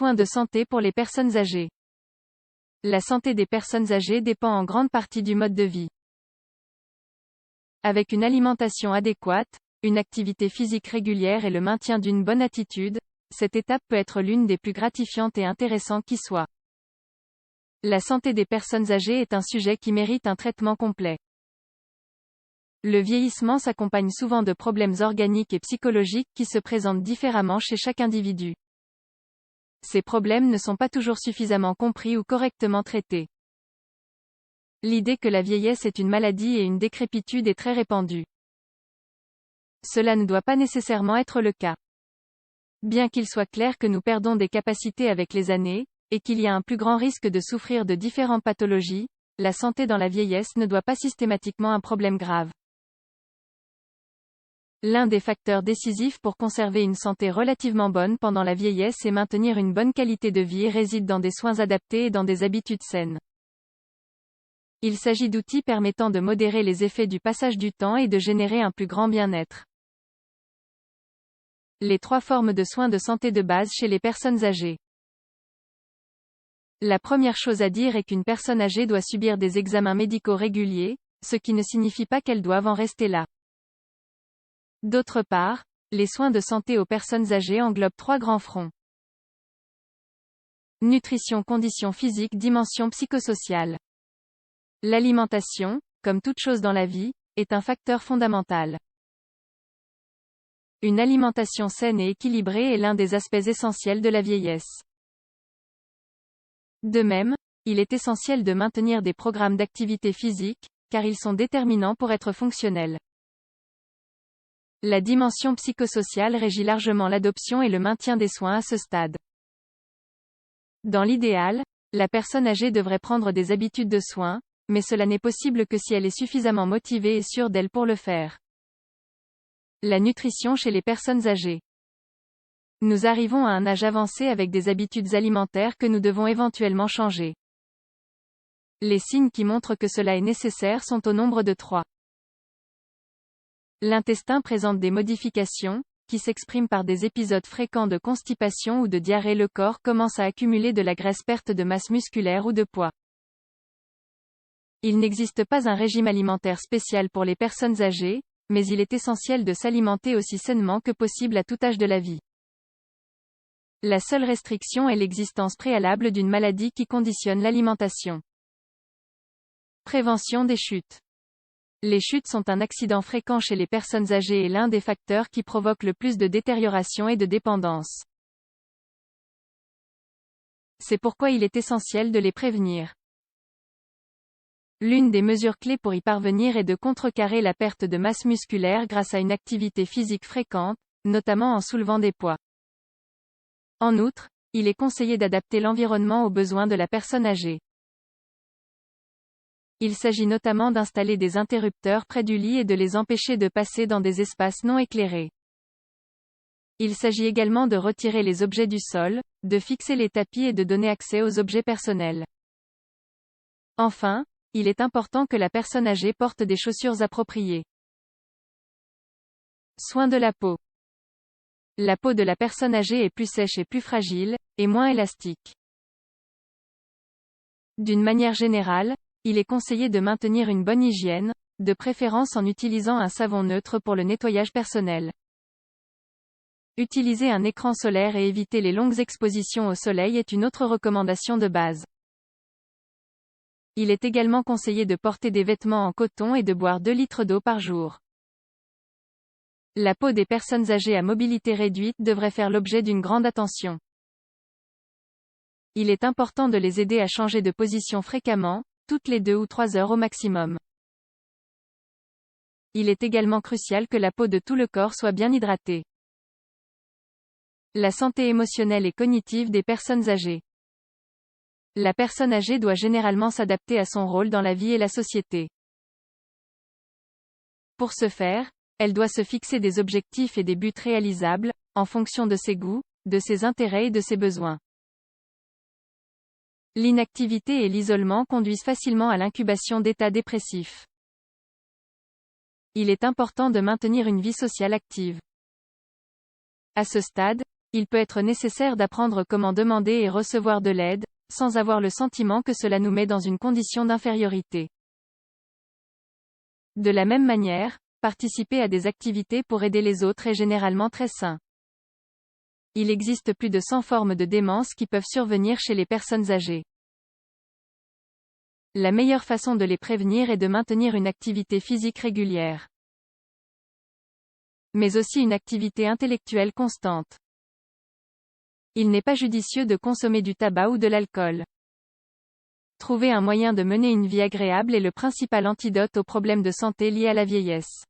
Soins de santé pour les personnes âgées. La santé des personnes âgées dépend en grande partie du mode de vie. Avec une alimentation adéquate, une activité physique régulière et le maintien d'une bonne attitude, cette étape peut être l'une des plus gratifiantes et intéressantes qui soit. La santé des personnes âgées est un sujet qui mérite un traitement complet. Le vieillissement s'accompagne souvent de problèmes organiques et psychologiques qui se présentent différemment chez chaque individu. Ces problèmes ne sont pas toujours suffisamment compris ou correctement traités. L'idée que la vieillesse est une maladie et une décrépitude est très répandue. Cela ne doit pas nécessairement être le cas. Bien qu'il soit clair que nous perdons des capacités avec les années, et qu'il y a un plus grand risque de souffrir de différentes pathologies, la santé dans la vieillesse ne doit pas systématiquement un problème grave. L'un des facteurs décisifs pour conserver une santé relativement bonne pendant la vieillesse et maintenir une bonne qualité de vie réside dans des soins adaptés et dans des habitudes saines. Il s'agit d'outils permettant de modérer les effets du passage du temps et de générer un plus grand bien-être. Les 3 formes de soins de santé de base chez les personnes âgées. La première chose à dire est qu'une personne âgée doit subir des examens médicaux réguliers, ce qui ne signifie pas qu'elle doive en rester là. D'autre part, les soins de santé aux personnes âgées englobent 3 grands fronts. Nutrition, conditions physiques, dimension psychosociale. L'alimentation, comme toute chose dans la vie, est un facteur fondamental. Une alimentation saine et équilibrée est l'un des aspects essentiels de la vieillesse. De même, il est essentiel de maintenir des programmes d'activité physique, car ils sont déterminants pour être fonctionnels. La dimension psychosociale régit largement l'adoption et le maintien des soins à ce stade. Dans l'idéal, la personne âgée devrait prendre des habitudes de soins, mais cela n'est possible que si elle est suffisamment motivée et sûre d'elle pour le faire. La nutrition chez les personnes âgées. Nous arrivons à un âge avancé avec des habitudes alimentaires que nous devons éventuellement changer. Les signes qui montrent que cela est nécessaire sont au nombre de 3. L'intestin présente des modifications, qui s'expriment par des épisodes fréquents de constipation ou de diarrhée. Le corps commence à accumuler de la graisse, perte de masse musculaire ou de poids. Il n'existe pas un régime alimentaire spécial pour les personnes âgées, mais il est essentiel de s'alimenter aussi sainement que possible à tout âge de la vie. La seule restriction est l'existence préalable d'une maladie qui conditionne l'alimentation. Prévention des chutes. Les chutes sont un accident fréquent chez les personnes âgées et l'un des facteurs qui provoque le plus de détérioration et de dépendance. C'est pourquoi il est essentiel de les prévenir. L'une des mesures clés pour y parvenir est de contrecarrer la perte de masse musculaire grâce à une activité physique fréquente, notamment en soulevant des poids. En outre, il est conseillé d'adapter l'environnement aux besoins de la personne âgée. Il s'agit notamment d'installer des interrupteurs près du lit et de les empêcher de passer dans des espaces non éclairés. Il s'agit également de retirer les objets du sol, de fixer les tapis et de donner accès aux objets personnels. Enfin, il est important que la personne âgée porte des chaussures appropriées. Soins de la peau. La peau de la personne âgée est plus sèche et plus fragile, et moins élastique. D'une manière générale, il est conseillé de maintenir une bonne hygiène, de préférence en utilisant un savon neutre pour le nettoyage personnel. Utiliser un écran solaire et éviter les longues expositions au soleil est une autre recommandation de base. Il est également conseillé de porter des vêtements en coton et de boire 2 litres d'eau par jour. La peau des personnes âgées à mobilité réduite devrait faire l'objet d'une grande attention. Il est important de les aider à changer de position fréquemment, toutes les 2 ou 3 heures au maximum. Il est également crucial que la peau de tout le corps soit bien hydratée. La santé émotionnelle et cognitive des personnes âgées. La personne âgée doit généralement s'adapter à son rôle dans la vie et la société. Pour ce faire, elle doit se fixer des objectifs et des buts réalisables, en fonction de ses goûts, de ses intérêts et de ses besoins. L'inactivité et l'isolement conduisent facilement à l'incubation d'états dépressifs. Il est important de maintenir une vie sociale active. À ce stade, Il peut être nécessaire d'apprendre comment demander et recevoir de l'aide, sans avoir le sentiment que cela nous met dans une condition d'infériorité. De la même manière, participer à des activités pour aider les autres est généralement très sain. Il existe plus de 100 formes de démence qui peuvent survenir chez les personnes âgées. La meilleure façon de les prévenir est de maintenir une activité physique régulière, mais aussi une activité intellectuelle constante. Il n'est pas judicieux de consommer du tabac ou de l'alcool. Trouver un moyen de mener une vie agréable est le principal antidote aux problèmes de santé liés à la vieillesse.